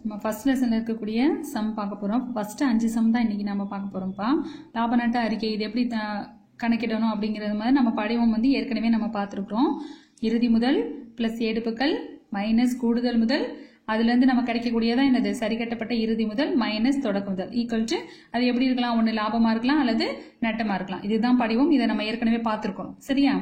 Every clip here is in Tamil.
நம்ம ஃபர்ஸ்ட் லெசன்ல இருக்கக்கூடிய சம் பார்க்க போறோம். ஃபர்ஸ்ட் 5 சம் தான் இன்னைக்கு நம்ம பார்க்க போறோம்ப்பா. லாப நட்ட அறிக்கை இது எப்படி கணக்கிடணும் அப்படிங்கிறது மாதிரி நம்ம படிவம் வந்து ஏற்கனவே நம்ம பார்த்துருக்கோம். இறுதி முதல் பிளஸ் எடுப்புக்கள் மைனஸ் கூடுதல் முதல், அதுல இருந்து நம்ம கிடைக்கக்கூடியதான் என்னது சரி கட்டப்பட்ட இறுதி முதல் மைனஸ் தொடக்க முதல் ஈக்குவல் டு அது எப்படி இருக்கலாம், ஒன்று லாபமா இருக்கலாம் அல்லது நட்டமா இருக்கலாம். இதுதான் படிவம். இதை நம்ம ஏற்கனவே பார்த்துருக்கோம். சரியா?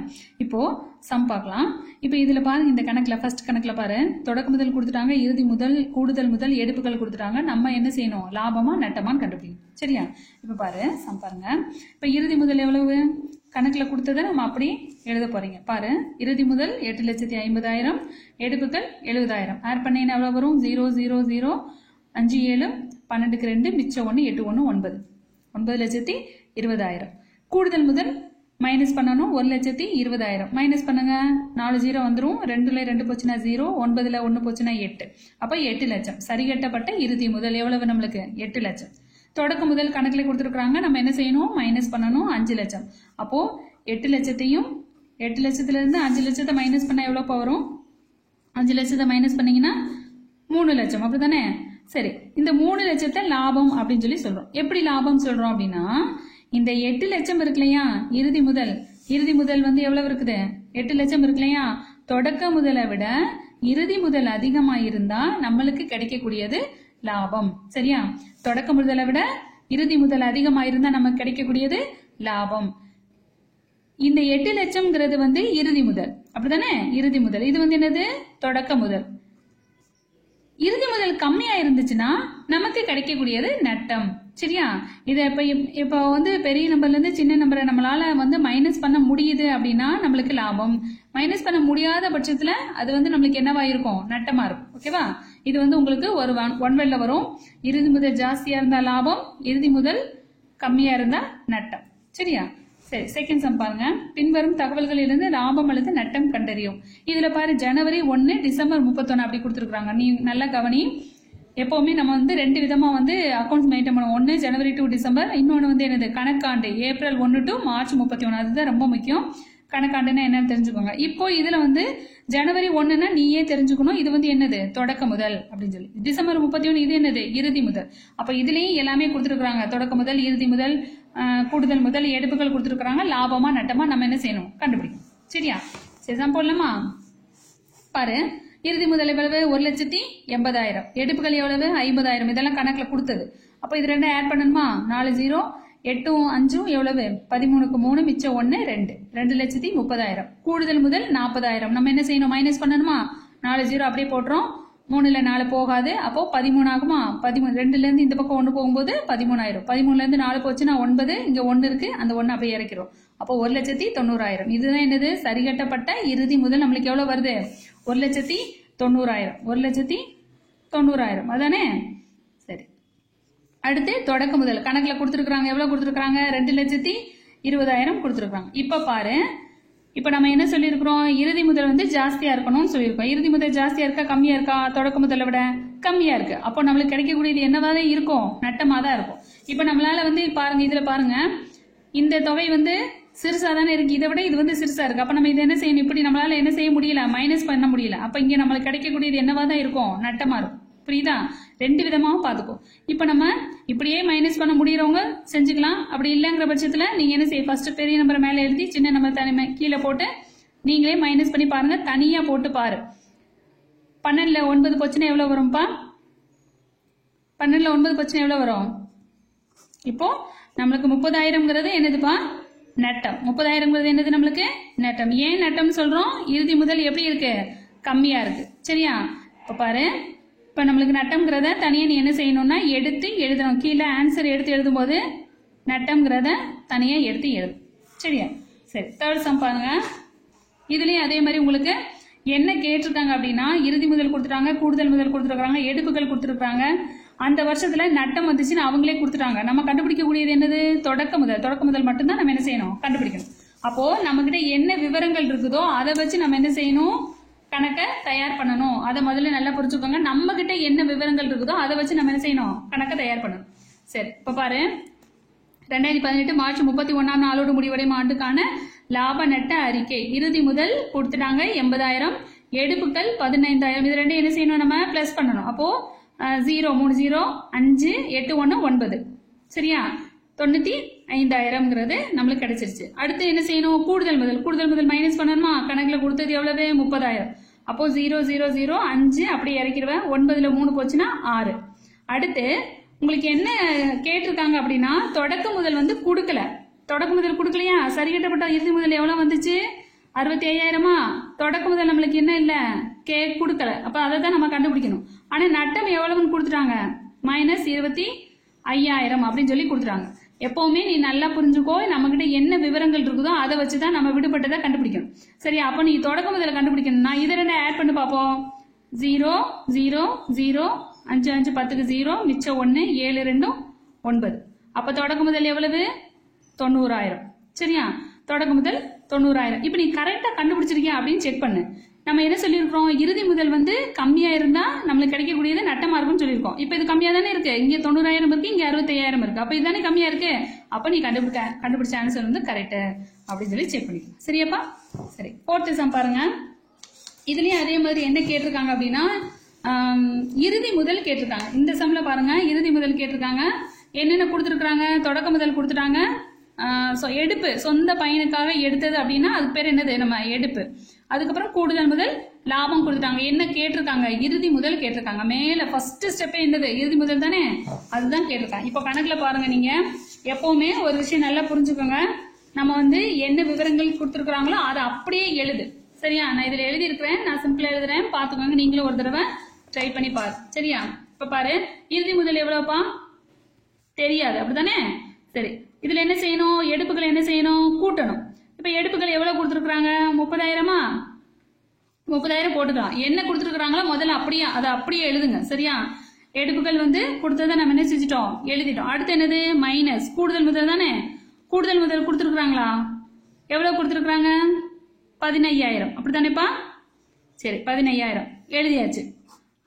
இப்போ சம் பார்க்கலாம். இப்போ இதுல பாருங்க, இந்த கணக்குல ஃபர்ஸ்ட் கணக்குல பாரு, தொடக்க முதல் கொடுத்துட்டாங்க, இறுதி முதல் கூடுதல் முதல் எடுப்புகள் கொடுத்துட்டாங்க. நம்ம என்ன செய்யணும், லாபமா நட்டமான்னு கண்டுபிடிக்கணும். சரியா? இப்ப பாரு சம் பாருங்க. இப்ப இறுதி முதல் எவ்வளவு கணக்குல கொடுத்ததை நம்ம அப்படி எழுத போறீங்க. பாரு, இறுதி முதல் 8,50,000, எடுப்புகள் 70,000. ஆட் பண்ணீங்கன்னா எவ்வளவு வரும், 0 0 0 5 7 12க்கு 2 மிச்சம் 1 8 1 9 9,20,000. கூடுதல் முதல் மைனஸ் பண்ணணும், 1,20,000 மைனஸ் பண்ணுங்க, 4 0 வந்துடும், 2ல 2 போச்சுன்னா 0, 9ல 1 போச்சுன்னா 8, அப்ப 8 லட்சம். சரி கட்டப்பட்ட இறுதி முதல் எவ்வளவு நம்மளுக்கு 8 லட்சம். தொடக்க முதல் கணக்குல கொடுத்துருக்காங்க, நம்ம என்ன செய்யணும், மைனஸ் பண்ணணும் 5 லட்சம். அப்போ 8 லட்சத்தையும் 8 லட்சத்துல இருந்து 5 லட்சத்தை மைனஸ் பண்ணா எவ்வளவு வரும், 5 லட்சத்தை மைனஸ் பண்ணீங்கன்னா 3 லட்சம். அப்படிதானே? சரி, இந்த 3 லட்சத்தை லாபம் அப்படின்னு சொல்லி சொல்றோம். எப்படி லாபம் சொல்றோம் அப்படின்னா, இந்த 8 லட்சம் இருக்கு இல்லையா, இறுதி முதல் வந்து எவ்வளவு இருக்குது, 8 லட்சம் இருக்கு இல்லையா, தொடக்க முதலை விட இறுதி முதல் அதிகமா இருந்தா நம்மளுக்கு கிடைக்கக்கூடியது லாபம். சரியா? தொடக்க முதலை விட இறுதி முதல் அதிகமா இருந்தா நமக்கு கிடைக்கக்கூடியது லாபம். இந்த 8 லட்சம்ங்கிறது வந்து இறுதி முதல். அப்படிதானே? இறுதி முதல். இது வந்து என்னது, தொடக்க முதல். இறுதி முதல் கம்மியா இருந்துச்சுன்னா நமக்கு கிடைக்கக்கூடியது நட்டம். சரியா? இதை இப்ப வந்து பெரிய நம்பர்ல இருந்து சின்ன நம்பரை நம்மளால வந்து மைனஸ் பண்ண முடியுது அப்படின்னா நம்மளுக்கு லாபம். மைனஸ் பண்ண முடியாத பட்சத்துல அது வந்து நம்மளுக்கு என்னவா இருக்கும், நட்டமா இருக்கும். ஓகேவா? இது வந்து உங்களுக்கு ஒரு ஒன் வேர்ட்ல வரும். இறுதி முதல் ஜாஸ்தியா இருந்தா லாபம், இறுதி முதல் கம்மியா இருந்தா நட்டம். சரியா? சரி, செகண்ட் சம் பாருங்க. பின்வரும் தகவல்களிலிருந்து லாபம் அல்லது நட்டம் கண்டறியும். இதுல பாரு, ஜனவரி 1 டிசம்பர் 31 அப்படி கொடுத்துருக்காங்க. நீ நல்லா கவனி. எப்பவுமே நம்ம வந்து 2 விதமா வந்து அக்கௌண்ட்ஸ் மெயின்டைன் பண்ணுவோம். ஒன்னு ஜனவரி டு டிசம்பர், இன்னொன்னு வந்து என்னது கணக்காண்டு ஏப்ரல் 1 டு மார்ச் 31. அதுதான் ரொம்ப முக்கியம். கணக்காண்டுன்னா என்னன்னு தெரிஞ்சுக்கோங்க. இப்போ இதுல வந்து ஜனவரி 1ன்னா நீயே தெரிஞ்சுக்கணும், இது வந்து என்னது தொடக்க முதல் அப்படின்னு சொல்லி. டிசம்பர் 31 இது என்னது இறுதி முதல். அப்ப இதுலயும் எல்லாமே கொடுத்துருக்காங்க, தொடக்க முதல், இறுதி முதல், கூடுதல் முதல், எடுப்புகள் கொடுத்துருக்காங்க. லாபமா நட்டமா நம்ம என்ன செய்யணும், கண்டுபிடிக்கணும். சரியா? சரி, சம் போடலாமா? பாரு, இறுதி முதல் எவ்வளவு, 1,80,000, எடுப்புகள் எவ்வளவு 50,000. இதெல்லாம் கணக்குல கொடுத்தது. அப்ப இது ரெண்டும் ஆட் பண்ணணுமா, 4 0 8 5 எவ்வளவு, 13க்கு 3 மிச்சம் 1 2 2,30,000. கூடுதல் முதல் 40,000. நம்ம என்ன செய்யணும், மைனஸ் பண்ணணுமா, 4 0 அப்படியே போட்டுறோம், 3ல 4 போகாது, அப்போ 13 ஆகுமா, 13 2ல இருந்து இந்த பக்கம் 1 போகும்போது 13,000. 13ல இருந்து 4 போச்சுன்னா 9, இங்க 1 இருக்கு, அந்த 1 அப்படியே இறக்கிறோம். அப்போ 1,90,000. இதுதான் என்னது சரிகட்டப்பட்ட இறுதி முதல். நம்மளுக்கு எவ்வளவு வருது, 1,90,000. 1,90,000 அதானே? சரி, அடுத்து தொடக்க முதல் கணக்குல கொடுத்துருக்காங்க. எவ்வளவு கொடுத்துருக்காங்க, 2,20,000 கொடுத்துருக்காங்க. இப்ப பாரு, இப்ப நம்ம என்ன சொல்லியிருக்கிறோம், இறுதி முதல் வந்து ஜாஸ்தியா இருக்கணும்னு சொல்லியிருக்கோம். இறுதி முதல் ஜாஸ்தியா இருக்கா கம்மியா இருக்கா, தொடக்க முதலை விட கம்மியா இருக்கு. அப்போ நம்மளுக்கு கிடைக்கக்கூடியது என்னவாதான் இருக்கும், நட்டமா தான் இருக்கும். இப்ப நம்மளால வந்து பாருங்க, இதுல பாருங்க, இந்த தொகை வந்து சிறுசா தானே இருக்கு, இதை விட இது வந்து சிறுசா இருக்கு. அப்ப நம்ம இதை என்ன செய்யணும், இப்படி நம்மளால என்ன செய்ய முடியல, மைனஸ் பண்ண முடியல. அப்ப இங்க நம்மளுக்கு கிடைக்கக்கூடியது என்னவாதான் இருக்கும், நட்டமா இருக்கும். புரியுதா? 2 விதமாவும் பாத்துக்கோ. இப்ப நம்ம இப்படியே மைனஸ் பண்ண முடியறவங்க செஞ்சுக்கலாம். அப்படி இல்லைங்கிற பட்சத்துல நீங்க என்ன செய்ய, ஃபர்ஸ்ட் பெரிய நம்பர் மேல எழுதி சின்ன நம்பர் தனி கீழே போட்டு நீங்களே மைனஸ் பண்ணி பாருங்க. தனியா போட்டு பாரு. 12ல 9 போச்சுன்னா எவ்வளவு வரும்பா, 12ல 9 போச்சுன்னா எவ்வளவு வரும், இப்போ நம்மளுக்கு 30,000ங்கிறது என்னதுப்பா, நட்டம். 30,000ங்கிறது என்னது நம்மளுக்கு நட்டம். ஏன் நட்டம் சொல்றோம், இறுதி முதல் எப்படி இருக்கு, கம்மியா இருக்கு. சரியா? இப்ப பாரு, இப்ப நம்மளுக்கு நட்டம்ங்கிறத தனியா நீ என்ன செய்யணும்னா எடுத்து எழுதணும். கீழே ஆன்சர் எடுத்து எழுதும் போது நட்டம்ங்கிறத தனியா எடுத்து எழுது. சரியா? சரி, தேர்ட் சம் பாருங்க. இதுலயும் அதே மாதிரி உங்களுக்கு என்ன கேட்டிருக்காங்க அப்படின்னா, இறுதி முதல் கொடுத்துட்டாங்க, கூடுதல் முதல் கொடுத்துருக்காங்க, எடுப்புகள் கொடுத்துருக்காங்க. அந்த வருஷத்துல நட்டம் வந்துச்சுன்னு அவங்களே கொடுத்துட்டாங்க. நம்ம கண்டுபிடிக்கக்கூடியது என்னது, தொடக்க முதல். தொடக்க முதல் மட்டும்தான் நம்ம என்ன செய்யணும், கண்டுபிடிக்கணும். அப்போ நம்ம கிட்ட என்ன விவரங்கள் இருக்குதோ அதை வச்சு நம்ம என்ன செய்யணும், கணக்கை தயார் பண்ணணும். அதை முதல்ல நல்லா புரிஞ்சுக்கோங்க. நம்ம கிட்ட என்ன விவரங்கள் இருக்குதோ அதை வச்சு நம்ம என்ன செய்யணும், கணக்கை தயார் பண்ணணும். சரி, இப்ப பாரு, 2018 மார்ச் 31ஆம் நாளோடு முடிவடையும் ஆண்டுக்கான லாப நட்ட அறிக்கை. இறுதி முதல் கொடுத்துட்டாங்க 80,000, எடுப்புகள் 15,000. இது ரெண்டும் என்ன செய்யணும், நம்ம பிளஸ் பண்ணணும். அப்போ 0 3 0 5 8 1 9 சரியா 95,000ங்கிறது நம்மளுக்கு கிடைச்சிருச்சு. அடுத்து என்ன செய்யணும்? கூடுதல் முதல் மைனஸ் பண்ணணுமா? கணக்கில் கொடுத்தது எவ்வளவு? 30,000. அப்போ 0 0 0 5 அப்படி இறக்கிடுவேன். 9ல் 3 போச்சுன்னா 6. அடுத்து உங்களுக்கு என்ன கேட்டிருக்காங்க அப்படின்னா தொடக்க முதல் வந்து கொடுக்கல. தொடக்க முதல் கொடுக்கலையா? சரி கட்டப்பட்ட இறுதி முதல் எவ்வளவு வந்துச்சு? 65,000மா? தொடக்க முதல் நம்மளுக்கு என்ன இல்ல கொடுக்கல. அப்ப அதை தான் நம்ம கண்டுபிடிக்கணும். ஆனா நட்டம் எவ்வளவுன்னு கொடுத்துட்டாங்க? -25,000 அப்படின்னு சொல்லி கொடுத்துட்டாங்க. எப்பவுமே நீ நல்லா புரிஞ்சுக்கோ, நம்ம கிட்ட என்ன விவரங்கள் இருக்குதோ அதை வச்சுதான் நம்ம விடுபட்டதை கண்டுபிடிக்கணும். சரி, அப்ப நீ தொடக்க முதல்ல கண்டுபிடிக்கணும்னா இதை ரெண்டு ஆட் பண்ணி பார்ப்போம். 0 0 0 5 5 10க்கு 0 மிச்சம் 1 7 2 9. அப்ப தொடக்க முதல் எவ்வளவு? 90,000. சரியா? தொடக்க முதல் 90,000. இப்ப நீ கரெக்டா கண்டுபிடிச்சிருக்கியா அப்படின்னு செக் பண்ணு. நம்ம என்ன சொல்லியிருக்கோம்? இறுதி முதல் வந்து கம்மியா இருந்தா நம்மளுக்கு கிடைக்கக்கூடியது நட்டமா இருக்கும்னு சொல்லியிருக்கோம். இப்ப இது கம்மியா தானே இருக்கு. இங்க 90,000 இருக்கு, இங்க 65,000 இருக்கு. அப்ப இதுதானே கம்மியா இருக்கு. அப்ப நீ கண்டுபிடிச்ச ஆன்சர் வந்து கரெக்ட் அப்படின்னு சொல்லி செக் பண்ணிக்கலாம். சரியாப்பா? சரி, 4th சம் பாருங்க. இதுலயும் அதே மாதிரி என்ன கேட்டிருக்காங்க அப்படின்னா இறுதி முதல் கேட்டிருக்காங்க. இந்த சம்ல பாருங்க, இறுதி முதல் கேட்டிருக்காங்க. என்னென்ன கொடுத்துருக்காங்க? தொடக்க முதல் கொடுத்துட்டாங்க. எடுப்பு சொந்த பயனுக்காக எடுத்தது அப்படின்னா அது பேர் என்னது? நம்ம எடுப்பு. அதுக்கப்புறம் கூடுதல் முதல் லாபம் கொடுத்துட்டாங்க. என்ன கேட்டிருக்காங்க? இறுதி முதல் கேட்டிருக்காங்க. மேல ஃபர்ஸ்ட் ஸ்டெப்பே என்னது? இறுதி முதல் தானே, அதுதான் கேட்டிருக்காங்க. இப்ப கணக்குல பாருங்க, நீங்க எப்பவுமே ஒரு விஷயம் நல்லா புரிஞ்சுக்கோங்க. நம்ம வந்து என்ன விவரங்கள் கொடுத்துருக்காங்களோ அதை அப்படியே எழுது. சரியா? நான் இதுல எழுதி இருக்கிறேன், நான் சிம்பிளா எழுதுறேன், பாத்துக்கோங்க. நீங்களும் ஒரு தடவை ட்ரை பண்ணி பாரு. சரியா? இப்ப பாரு, இறுதி முதல் எவ்வளவுப்பா? தெரியாது, அப்படித்தானே? சரி, இதுல என்ன செய்யணும்? எடுப்புகள் என்ன செய்யணும்? கூட்டணும். இப்ப எடுப்புகள் எவ்வளவு கொடுத்துருக்காங்க? 30,000மா? 30,000 போட்டுக்கலாம். என்ன கொடுத்துருக்காங்களோ முதல்ல அதை அப்படியே எழுதுங்க. சரியா? எடுப்புகள் வந்து கொடுத்ததை நம்ம என்ன செஞ்சுட்டோம்? எழுதிட்டோம். அடுத்து என்னது? மைனஸ் கூடுதல் முதல் தானே. கூடுதல் முதல் கொடுத்துருக்காங்களா? எவ்வளவு கொடுத்துருக்காங்க? 15,000. அப்படித்தானேப்பா? சரி, 15,000 எழுதியாச்சு.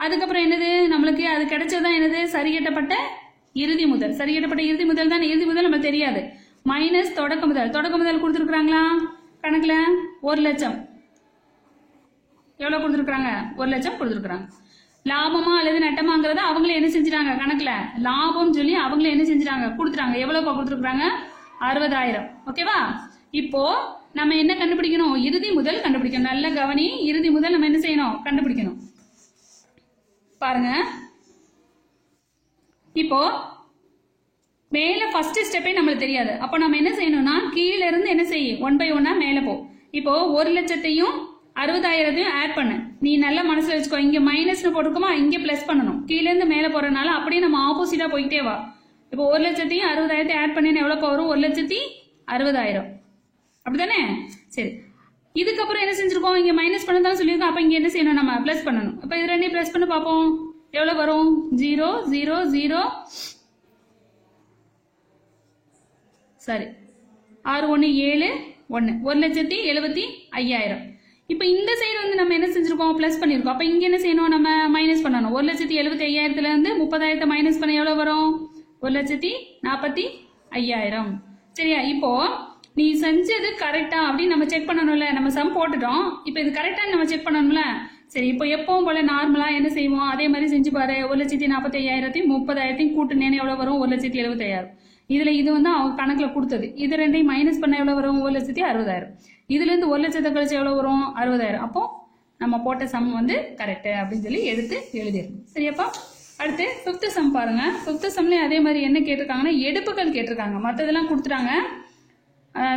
அதுக்கப்புறம் என்னது? நம்மளுக்கு அது கிடைச்சதுதான் என்னது? சரிகட்டப்பட்ட இறுதி முதல். சரிகட்டப்பட்ட இறுதி முதல் தான். இறுதி முதல் நம்ம தெரியாது. மைனஸ் தொடக்க முதல். தொடக்க முதல் கொடுத்துருக்காங்களா? கணக்குல 1,00,000. எவ்வளவு கொடுத்துருக்காங்க? 1,00,000 கொடுத்துருக்காங்க. லாபமா அல்லது நட்டமாங்கிறத அவங்களே என்ன செஞ்சிட்டாங்க? கணக்குல லாபம் சொல்லி அவங்களே என்ன செஞ்சிட்டாங்க? கொடுத்துட்டாங்க. எவ்வளவு கொடுத்துருக்காங்க? 60,000. ஓகேவா? இப்போ நம்ம என்ன கண்டுபிடிக்கணும்? இறுதி முதல் கண்டுபிடிக்கணும். நல்ல கவனி. இறுதி முதல் நம்ம என்ன செய்யணும்? கண்டுபிடிக்கணும். பாருங்க, இப்போ மேல ஃபர்ஸ்ட் ஸ்டெப்பே நம்மளுக்கு தெரியாது. அப்போ நம்ம என்ன செய்யணும்னா கீழ இருந்து என்ன செய்யும்? 1 by 1 மேல போ. இப்போ 1,00,000த்தையும் 60,000த்தையும் ஆட் பண்ணு. நீ நல்லா மனசுல வச்சுக்கோ. இங்க மைனஸ்னு போட்டுக்கோமா, இங்க பிளஸ் பண்ணணும். கீழ இருந்து மேல போறதுனால அப்படியே நம்ம ஆப்போசிட்டா போயிட்டே வா. இப்போ 1,00,000த்தையும் 60,000த்தையும் ஆட் பண்ணி எவ்வளவு வரும்? 1,60,000. அப்படித்தானே? சரி, இதுக்கப்புறம் என்ன செஞ்சிருக்கோம்? இங்க மைனஸ் பண்ணதான் சொல்லியிருக்கோம். அப்ப இங்க என்ன செய்யணும்? நம்ம பிளஸ் பண்ணணும். அப்ப இது ரெண்டையும் பிளஸ் பண்ணி பார்ப்போம். எவ்வளவு வரும்? 0 0 0 சரி 6 1 7 1 1,75,000. இப்ப இந்த சைடு வந்து நம்ம என்ன செஞ்சிருக்கோம்? பிளஸ் பண்ணிருக்கோம். அப்ப இங்க என்ன செய்யணும்? நம்ம மைனஸ் பண்ணணும். 1,75,000ல இருந்து 30,000 மைனஸ் பண்ண எவ்வளவு வரும்? 1,45,000. சரியா? இப்போ நீ செஞ்சது கரெக்டா அப்படின்னு நம்ம செக் பண்ணணும்ல. நம்ம சம் போட்டுட்டோம். இப்ப இது கரெக்டா நம்ம செக் பண்ணணும்ல. சரி, இப்போ எப்பவும் போல நார்மலா என்ன செய்வோம்? அதே மாதிரி செஞ்சு பாரு. 1,45,000த்தையும் 30,000த்தையும் கூட்டுனேன்னு எவ்வளவு வரும்? 1,75,000. இதுல இது வந்து அவங்க கணக்குல கொடுத்தது. இது ரெண்டையும் மைனஸ் பண்ண எவ்வளவு வரும்? 1,60,000. இதுல இருந்து 1,00,000 கழிச்சு எவ்வளவு வரும்? 60,000. அப்போ நம்ம போட்ட சம் வந்து கரெக்ட் அப்படின்னு சொல்லி எடுத்து எழுதிடணும். சரியாப்பா? அடுத்து 5th சம் பாருங்க. 5th சம்லயும் அதே மாதிரி என்ன கேட்டிருக்காங்கன்னா எடுப்புகள் கேட்டிருக்காங்க. மற்றதெல்லாம் கொடுத்துட்டாங்க.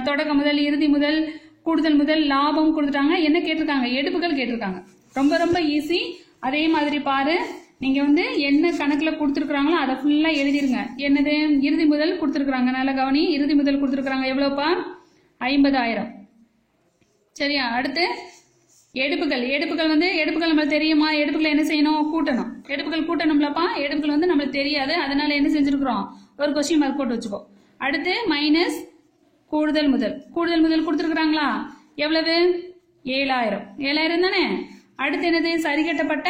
தொடக்க முதல், இறுதி முதல், கூடுதல் முதல், லாபம் கொடுத்துட்டாங்க. என்ன கேட்டிருக்காங்க? எடுப்புகள் கேட்டிருக்காங்க. ரொம்ப ரொம்ப ஈஸி. அதே மாதிரி பாரு, நீங்க வந்து என்ன கணக்குல கொடுத்துருக்காங்களோ அதை ஃபுல்லா எழுதிருங்க. என்னது? இறுதி முதல் கொடுத்துருக்காங்க. நல்ல கவனி. இறுதி முதல் கொடுத்துருக்காங்க. எவ்வளவுப்பா? 50,000. சரியா? அடுத்து எடுப்புகள். எடுப்புகள் வந்து எடுப்புகள் நம்மளுக்கு தெரியுமா? எடுப்புகளை என்ன செய்யணும்? கூட்டணும். எடுப்புகள் கூட்டணும்லப்பா. எடுப்புகள் வந்து நம்மளுக்கு தெரியாது. அதனால என்ன செஞ்சிருக்கிறோம்? ஒரு கொஸ்டின் மார்க் போட்டு வச்சுக்கோ. அடுத்து மைனஸ் கூடுதல் முதல். கூடுதல் முதல் கொடுத்துருக்காங்களா? எவ்வளவு? 7,000. 7,000 தானே. அடுத்து என்னது? சரிகட்டப்பட்ட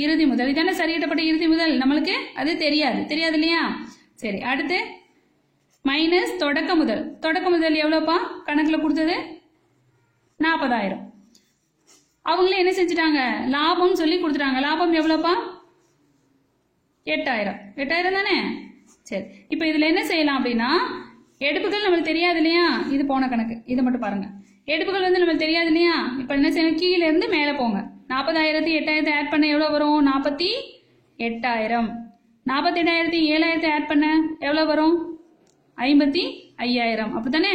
இறுதி முதல். இதானே சரிகட்டப்பட்ட இறுதி முதல். நம்மளுக்கு அது தெரியாது. தெரியாது இல்லையா? சரி, அடுத்து மைனஸ் தொடக்க முதல். தொடக்க முதல் எவ்வளவுப்பா? கணக்குல கொடுத்தது 40,000. அவங்களே என்ன செஞ்சுட்டாங்க? லாபம் சொல்லி கொடுத்துட்டாங்க. லாபம் எவ்வளவுப்பா? 8000 8000 தானே. சரி, இப்போ இதில் என்ன செய்யலாம் அப்படின்னா, எடுப்புகள் நம்மளுக்கு தெரியாது இல்லையா, இது போன கணக்கு, இதை மட்டும் பாருங்க. எடுப்புகள் வந்து நம்மளுக்கு தெரியாது இல்லையா, இப்போ என்ன செய்யணும், கீழே இருந்து மேலே போங்க. 40,000 8000 ஆட் பண்ண எவ்வளோ வரும், 48,000. 48,000 7,000 ஆட் பண்ண எவ்வளோ வரும், 55,000. அப்படித்தானே.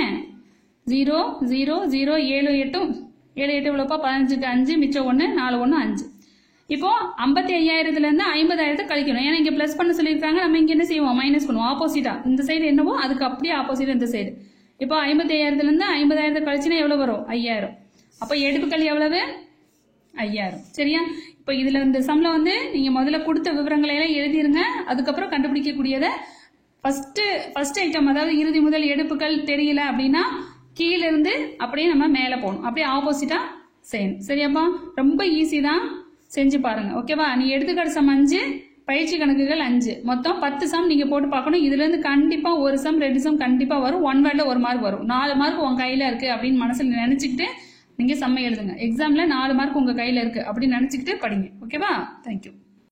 0 0 0 7 8 7 8 எவ்வளோப்பா, 15க்கு 5 மிச்சம் 1 4 1 5. இப்போ 55,000லேருந்து 50,000 கழிக்கணும். ஏன்னா இங்கே ப்ளஸ் பண்ண சொல்லியிருக்காங்க, நம்ம இங்கே என்ன செய்வோம், மைனஸ் பண்ணுவோம். ஆப்போசிட்டா இந்த சைடு என்னவோ அதுக்கு அப்படியே ஆப்போசிட் இந்த சைடு. இப்போ 55,000லேருந்து 50,000 கழிச்சுன்னா எவ்வளோ வரும், 5,000. அப்போ எடுப்புக்கள் எவ்வளவு, 5,000. சரியா. இப்போ இதில் இந்த சம்மில் வந்து நீங்கள் முதல்ல கொடுத்த விவரங்களை எல்லாம் எழுதிருங்க. அதுக்கப்புறம் கண்டுபிடிக்கக்கூடியதை ஃபர்ஸ்ட் ஐட்டம், அதாவது இறுதி முதல் எடுப்புகள் தெரியல அப்படின்னா கீழே இருந்து அப்படியே நம்ம மேலே போகணும், அப்படியே ஆப்போசிட்டா செய்யணும். சரியாப்பா, ரொம்ப ஈஸி தான், செஞ்சு பாருங்க. ஓகேவா. நீ எடுத்துக்காட்டு சம் 5, பயிற்சி கணக்குகள் 5, மொத்தம் 10 சம் நீங்க போட்டு பார்க்கணும். இதுல இருந்து கண்டிப்பா ஒரு சம் 2 சம் கண்டிப்பா வரும். 1 வேர்ட்ல 1 மார்க் வரும். 4 மார்க் உங்க கையில இருக்கு அப்படின்னு மனசுல நினைச்சுக்கிட்டு நீங்க சம்மை எழுதுங்க. எக்ஸாம்ல 4 மார்க் உங்க கையில இருக்கு அப்படின்னு நினைச்சுக்கிட்டு படிங்க. ஓகேவா. தேங்க்யூ.